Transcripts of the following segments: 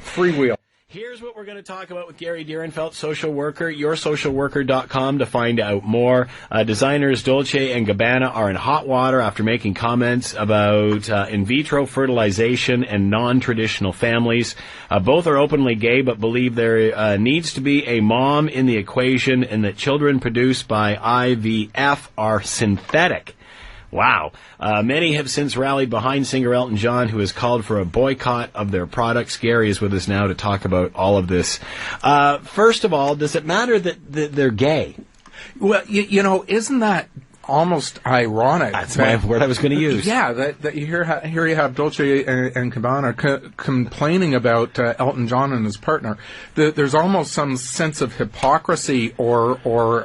Free wheel. Here's what we're going to talk about with Gary Dierenfeld, social worker, yoursocialworker.com to find out more. Designers Dolce & Gabbana are in hot water after making comments about in vitro fertilization and non-traditional families. Both are openly gay but believe there needs to be a mom in the equation and that children produced by IVF are synthetic. Wow. Many have since rallied behind singer Elton John, who has called for a boycott of their products. Gary is with us now to talk about all of this. First of all, does it matter that they're gay? Well, you know, isn't that almost ironic? That's my word I was going to use. Yeah, that you here you have Dolce and Gabbana complaining about Elton John and his partner. There's almost some sense of hypocrisy or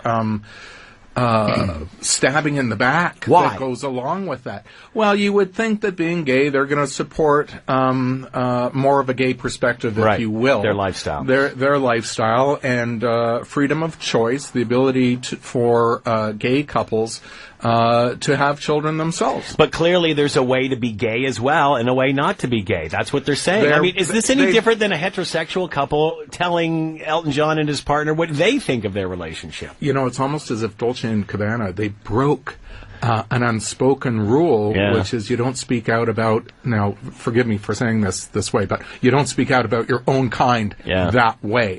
stabbing in the back that goes along with that. Well, you would think that being gay, they're going to support more of a gay perspective, if you will. Their lifestyle. Their lifestyle and freedom of choice, the ability for gay couples to have children themselves. But clearly there's a way to be gay as well and a way not to be gay. That's what they're saying. I mean, is this any different than a heterosexual couple telling Elton John and his partner what they think of their relationship? You know, it's almost as if Dolce and Gabbana, they broke an unspoken rule, which is you don't speak out about, now forgive me for saying this way, but you don't speak out about your own kind that way.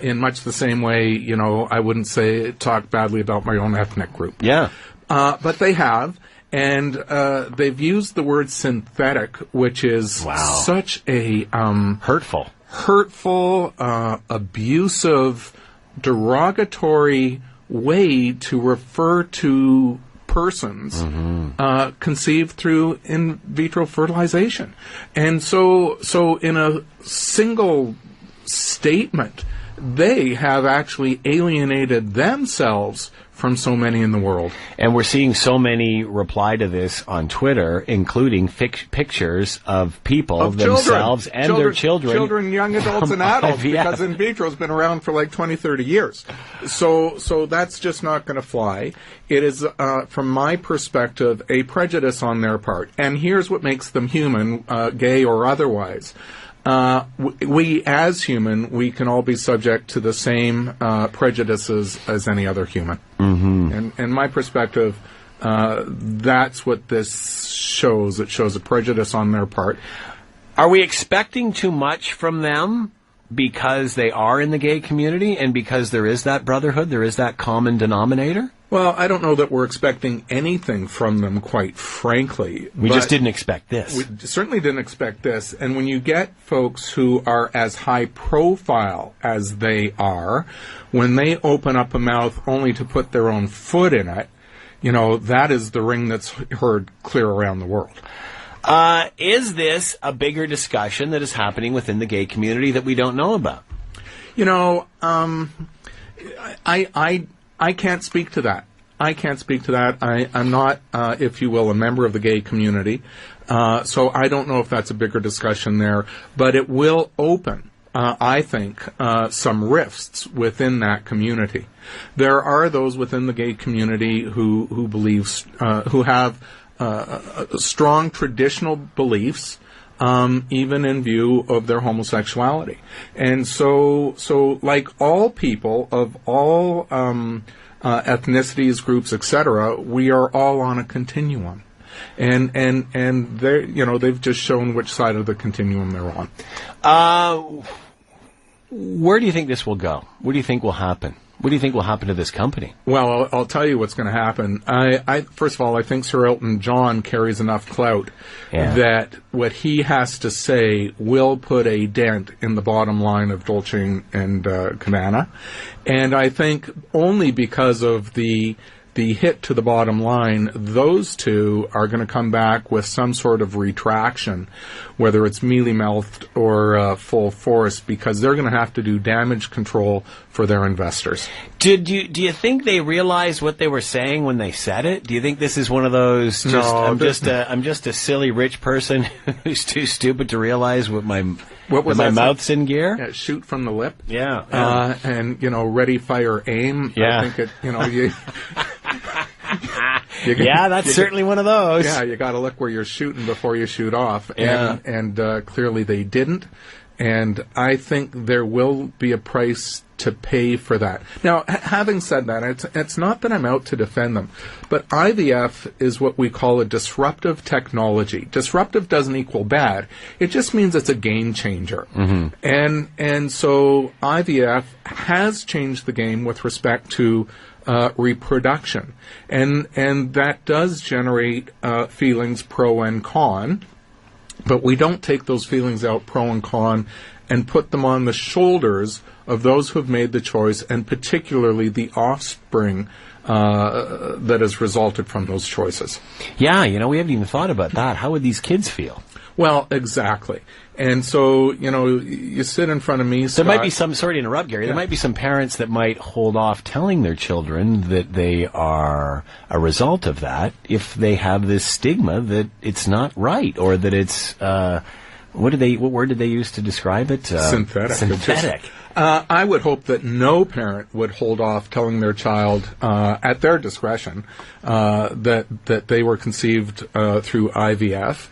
In much the same way, you know, I wouldn't talk badly about my own ethnic group. But they have, and they've used the word synthetic, which is such a hurtful, abusive, derogatory way to refer to persons conceived through in vitro fertilization. And so in a single statement, they have actually alienated themselves from so many in the world. And we're seeing so many reply to this on Twitter, including pictures of people themselves and their children. Children, young adults, and adults, because in vitro has been around for like 20, 30 years. So that's just not going to fly. It is, from my perspective, a prejudice on their part. And here's what makes them human, gay or otherwise. We, as human, we can all be subject to the same prejudices as any other human. And in my perspective, that's what this shows. It shows a prejudice on their part. Are we expecting too much from them because they are in the gay community and because there is that brotherhood, there is that common denominator? Well, I don't know that we're expecting anything from them, quite frankly. We just didn't expect this. We certainly didn't expect this. And when you get folks who are as high profile as they are, when they open up a mouth only to put their own foot in it, you know, that is the ring that's heard clear around the world. Is this a bigger discussion that is happening within the gay community that we don't know about? You know, I can't speak to that. I'm not, if you will, a member of the gay community. So I don't know if that's a bigger discussion there. But it will open, I think, some rifts within that community. There are those within the gay community who believe, who have strong traditional beliefs, even in view of their homosexuality. And so like all people of all ethnicities, groups, etc., we are all on a continuum. And they, you know, they've just shown which side of the continuum they're on. Where do you think this will go? What do you think will happen? What do you think will happen to this company? Well, I'll tell you what's going to happen. First of all, I think Sir Elton John carries enough clout that what he has to say will put a dent in the bottom line of Dolce and Gabbana. And I think only because of the hit to the bottom line, those two are going to come back with some sort of retraction, whether it's mealy-mouthed or full force, because they're going to have to do damage control for their investors. Do you think they realized what they were saying when they said it? Do you think this is one of those? I'm just a silly rich person who's too stupid to realize what my mouth's in gear. Yeah, shoot from the lip. Yeah. And you know, ready, fire, aim. Yeah. I think it. You know, you. That's certainly one of those. Yeah, you got to look where you're shooting before you shoot off. And clearly they didn't. And I think there will be a price to pay for that. Now, having said that, it's not that I'm out to defend them, but IVF is what we call a disruptive technology. Disruptive doesn't equal bad. It just means it's a game changer. And so IVF has changed the game with respect to reproduction. And that does generate feelings pro and con, but we don't take those feelings out pro and con and put them on the shoulders of those who have made the choice, and particularly the offspring that has resulted from those choices. Yeah, we haven't even thought about that. How would these kids feel? Well, exactly. And so, you sit in front of me, Scott. There might be some, sorry to interrupt, Gary, there might be some parents that might hold off telling their children that they are a result of that if they have this stigma that it's not right, or that it's, what word did they use to describe it? Synthetic. Synthetic. I would hope that no parent would hold off telling their child, at their discretion, that they were conceived through IVF.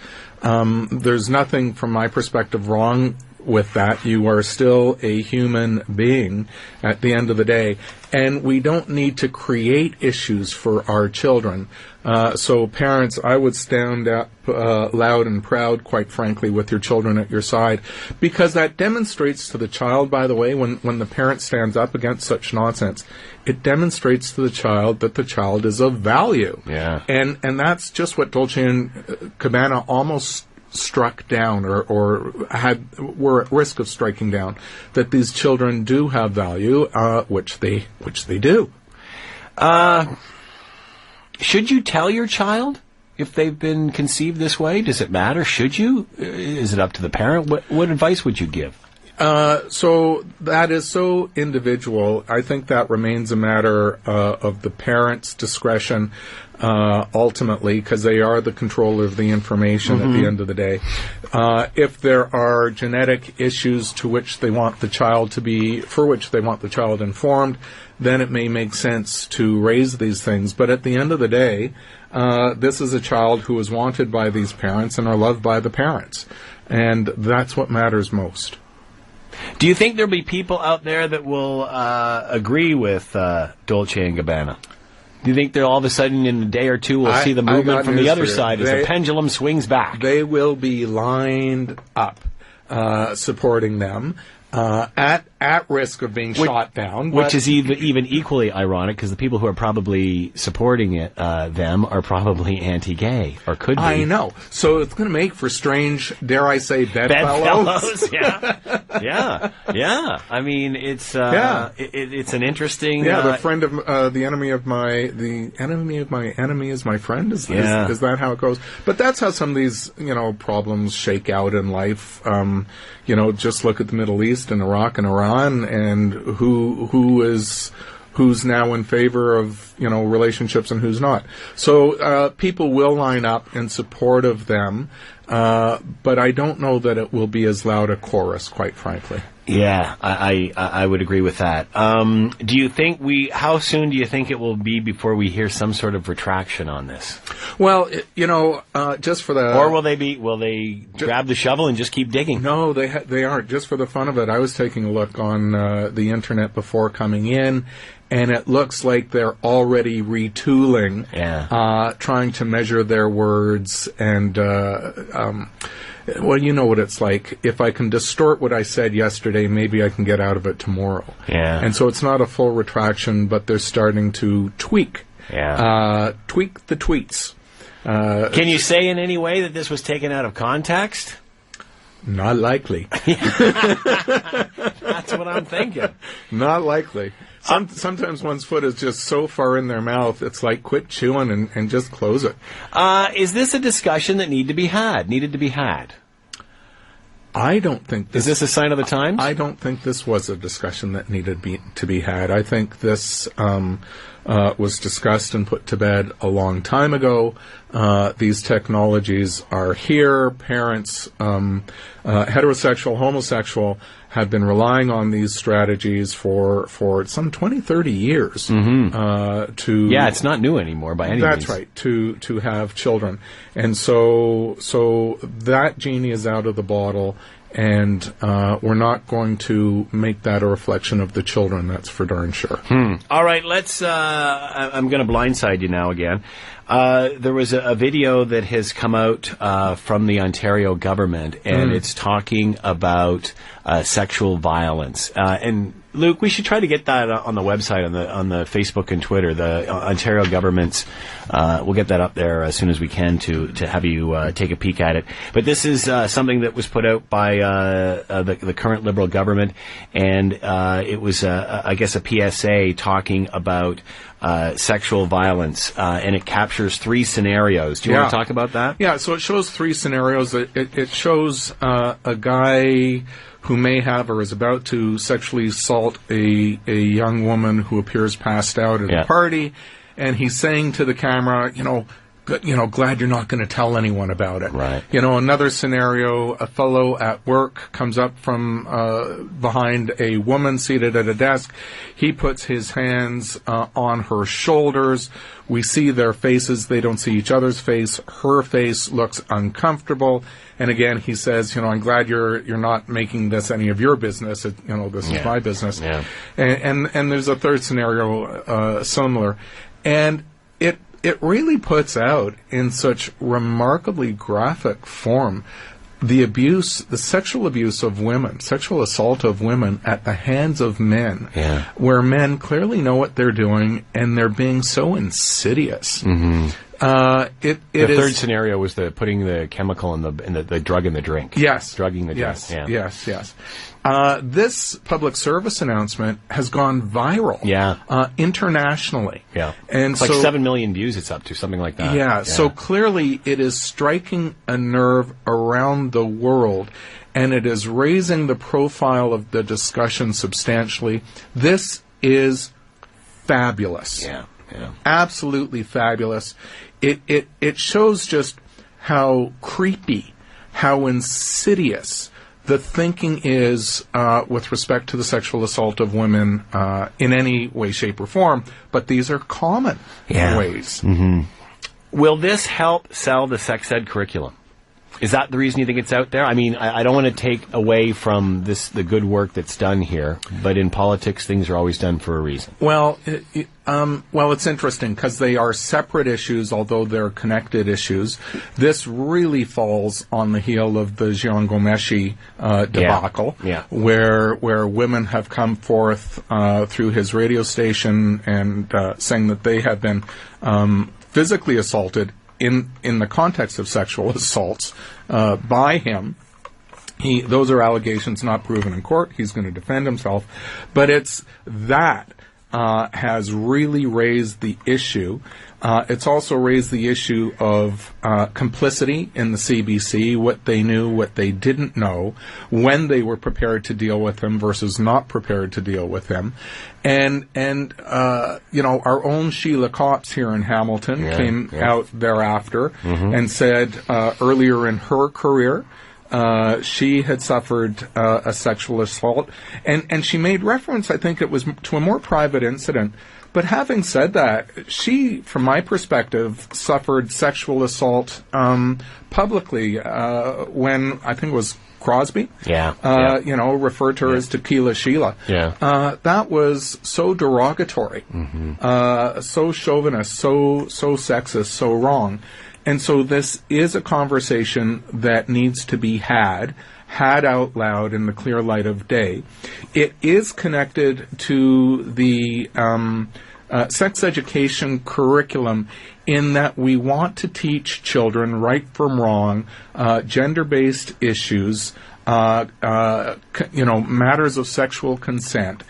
There's nothing, from my perspective, wrong with that. You are still a human being at the end of the day, and we don't need to create issues for our children. So parents, I would stand up loud and proud, quite frankly, with your children at your side, because that demonstrates to the child, by the way, when the parent stands up against such nonsense, it demonstrates to the child that the child is of value. Yeah. And that's just what Dolce and Gabbana almost struck down, or were at risk of striking down, that these children do have value, which they do. Should you tell your child if they've been conceived this way? Does it matter? Should you? Is it up to the parent? What advice would you give? So that is so individual. I think that remains a matter of the parent's discretion, ultimately, because they are the controller of the information at the end of the day. If there are genetic issues for which they want the child informed, then it may make sense to raise these things. But at the end of the day, this is a child who is wanted by these parents and are loved by the parents. And that's what matters most. Do you think there'll be people out there that will agree with Dolce and Gabbana? Do you think that all of a sudden in a day or two we'll see the movement from the other side as the pendulum swings back? They will be lined up supporting them. At risk of being shot down. Which is even equally ironic, because the people who are probably supporting it, them, are probably anti-gay, or could be. I know. So it's going to make for strange, dare I say, bedfellows. Yeah. I mean, it's it's an interesting... the friend of the enemy of my enemy is my friend. Is that how it goes? But that's how some of these problems shake out in life. Just look at the Middle East and Iraq and Iran, and who's now in favor of relationships and who's not. So people will line up in support of them, but I don't know that it will be as loud a chorus, quite frankly. Yeah, I would agree with that. Do you think how soon do you think it will be before we hear some sort of retraction on this? Well, just for the... Or will they grab the shovel and just keep digging? No, they aren't. Just for the fun of it, I was taking a look on the internet before coming in, and it looks like they're already retooling, trying to measure their words, and well, you know what it's like. If I can distort what I said yesterday, maybe I can get out of it tomorrow. Yeah. And so it's not a full retraction, but they're starting to tweak. Tweak the tweets. Can you say in any way that this was taken out of context? Not likely. That's what I'm thinking. Not likely. Sometimes one's foot is just so far in their mouth, it's like, quit chewing and just close it. Is this a discussion that needed to be had? I don't think this... Is this a sign of the times? I don't think this was a discussion that needed to be had. I think this was discussed and put to bed a long time ago. These technologies are here. Parents, heterosexual, homosexual, have been relying on these strategies for some 20, 30 years. It's not new anymore by any means. That's right, to have children. And so that genie is out of the bottle, And we're not going to make that a reflection of the children, that's for darn sure. All right, let's, I'm going to blindside you now again. There was a video that has come out from the Ontario government, and it's talking about sexual violence. And Luke, we should try to get that on the website, on the Facebook and Twitter. The Ontario government's, we'll get that up there as soon as we can to have you take a peek at it. But this is something that was put out by the current Liberal government, and it was, I guess, a PSA talking about sexual violence, and it captures 3 scenarios. Do you want to talk about that? Yeah, so it shows 3 scenarios. It shows a guy who may have or is about to sexually assault a young woman who appears passed out at a party, and he's saying to the camera, glad you're not going to tell anyone about it. Right. Another scenario, a fellow at work comes up from behind a woman seated at a desk. He puts his hands on her shoulders. We see their faces. They don't see each other's face. Her face looks uncomfortable. And again, he says, I'm glad you're not making this any of your business. This is my business. Yeah. And there's a third scenario similar. And it really puts out in such remarkably graphic form the sexual abuse of women, sexual assault of women at the hands of men, where men clearly know what they're doing and they're being so insidious. Mm-hmm. The third scenario was putting the chemical in the drug in the drink. Yes. Drugging the drink. Yes. This public service announcement has gone viral. Internationally. Yeah. And it's like 7 million views it's up to, something like that. Yeah. So clearly it is striking a nerve around the world, and it is raising the profile of the discussion substantially. This is fabulous. Yeah. Absolutely fabulous. It shows just how creepy, how insidious the thinking is with respect to the sexual assault of women in any way, shape, or form. But these are common ways. Mm-hmm. Will this help sell the sex ed curriculum? Is that the reason you think it's out there? I mean, I don't want to take away from the good work that's done here, but in politics, things are always done for a reason. Well, it's interesting because they are separate issues, although they're connected issues. This really falls on the heel of the Jian Ghomeshi debacle, where women have come forth through his radio station and saying that they have been physically assaulted in the context of sexual assaults by him. Those are allegations not proven in court. He's going to defend himself. But it's that has really raised the issue. It's also raised the issue of complicity in the CBC, what they knew, what they didn't know, when they were prepared to deal with him versus not prepared to deal with him. And our own Sheila Copps here in Hamilton came out thereafter and said earlier in her career she had suffered a sexual assault, and she made reference, I think it was to a more private incident. But having said that, she, from my perspective, suffered sexual assault publicly when I think it was Crosby, referred to her as Tequila Sheila. That was so derogatory, so chauvinist, so sexist, so wrong. And so this is a conversation that needs to be had out loud in the clear light of day. It is connected to the sex education curriculum in that we want to teach children right from wrong, gender-based issues, matters of sexual consent.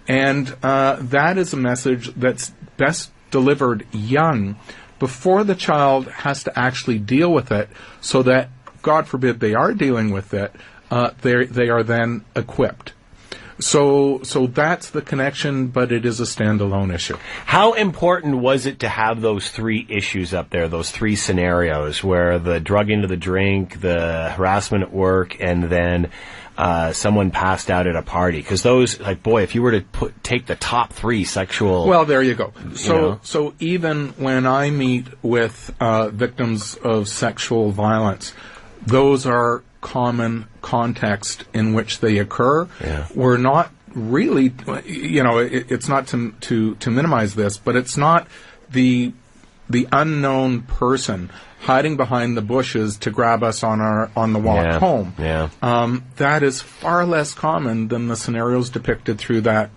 And that is a message that's best delivered young, before the child has to actually deal with it, so that, God forbid they are dealing with it, they are then equipped. So that's the connection, but it is a standalone issue. How important was it to have those 3 issues up there, those 3 scenarios, where the drug into the drink, the harassment at work, and then someone passed out at a party? Because those, if you were to take the top 3 sexual... Well, there you go. So even when I meet with victims of sexual violence, those are common context in which they occur. Yeah. We're not really, it's not to minimize this, but it's not the unknown person hiding behind the bushes to grab us on the walk home. Yeah. That is far less common than the scenarios depicted through that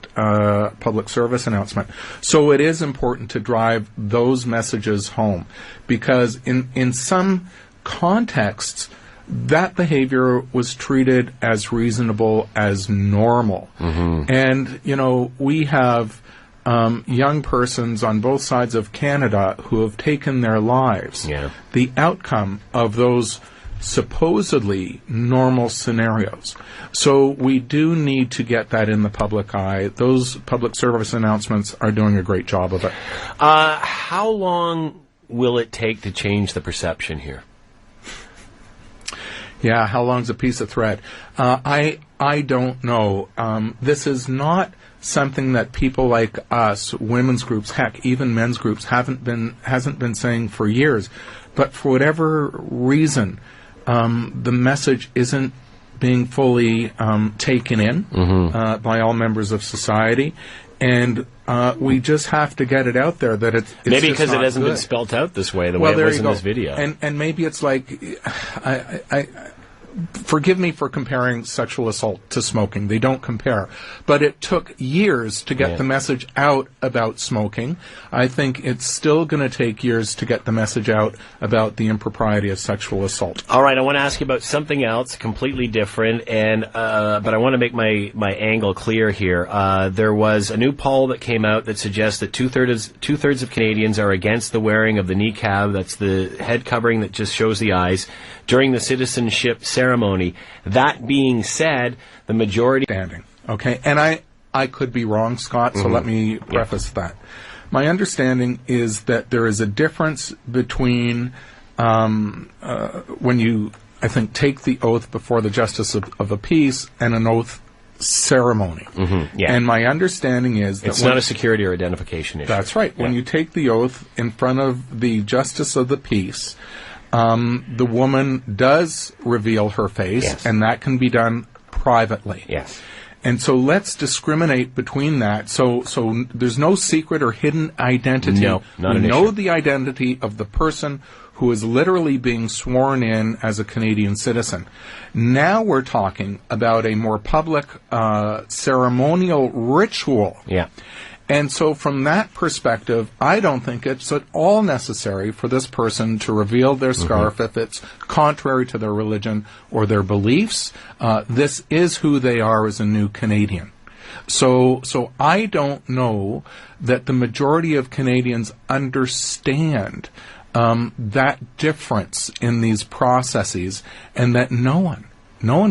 public service announcement. So it is important to drive those messages home, because in some contexts, that behavior was treated as reasonable, as normal. Mm-hmm. And, we have young persons on both sides of Canada who have taken their lives. Yeah. The outcome of those supposedly normal scenarios. So we do need to get that in the public eye. Those public service announcements are doing a great job of it. How long will it take to change the perception here? Yeah, how long's a piece of thread? I don't know. This is not something that people like us, women's groups, heck, even men's groups, hasn't been saying for years. But for whatever reason, the message isn't being fully taken in by all members of society. And we just have to get it out there that it's maybe because it hasn't good. been spelt out this way, the way it was in this video. And maybe it's like, forgive me for comparing sexual assault to smoking. They don't compare. But it took years to get the message out about smoking. I think it's still going to take years to get the message out about the impropriety of sexual assault. All right, I want to ask you about something else, completely different, and but I want to make my angle clear here. There was a new poll that came out that suggests that two-thirds of Canadians are against the wearing of the Niqab, that's the head covering that just shows the eyes, during the citizenship ceremony. That being said, the majority... Okay, and I could be wrong, Scott, so let me preface that. My understanding is that there is a difference between when you, I think, take the oath before the Justice of the Peace and an oath ceremony. And my understanding is that... It's not a security or identification issue. That's right. When you take the oath in front of the Justice of the Peace... the woman does reveal her face, and that can be done privately. Yes. And so let's discriminate between that. So there's no secret or hidden identity. No, not an issue. We know the identity of the person who is literally being sworn in as a Canadian citizen. Now we're talking about a more public ceremonial ritual. Yeah. And so from that perspective, I don't think it's at all necessary for this person to reveal their scarf if it's contrary to their religion or their beliefs. This is who they are as a new Canadian. So I don't know that the majority of Canadians understand that difference in these processes, and that no one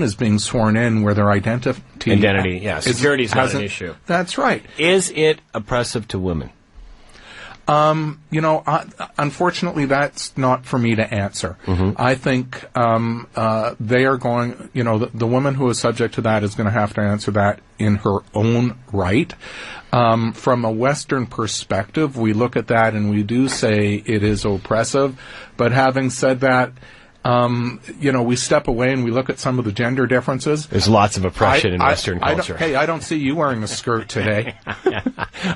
is being sworn in where their identity, security is not an issue. That's right. Is it oppressive to women? Unfortunately, that's not for me to answer. I think they are going, the woman who is subject to that is going to have to answer that in her own right. From a Western perspective, we look at that and we do say it is oppressive. But having said that, we step away and we look at some of the gender differences. There's lots of oppression in Western culture. I don't see you wearing a skirt today.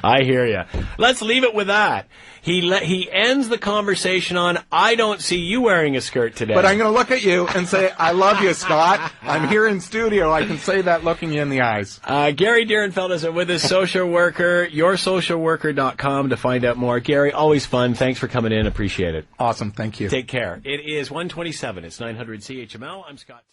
I hear you. Let's leave it with that. He ends the conversation on, I don't see you wearing a skirt today. But I'm going to look at you and say, I love you, Scott. I'm here in studio. I can say that looking you in the eyes. Gary Dierenfeld is with us, social worker, yoursocialworker.com to find out more. Gary, always fun. Thanks for coming in. Appreciate it. Awesome. Thank you. Take care. It is 1:27. It's 900 CHML. I'm Scott.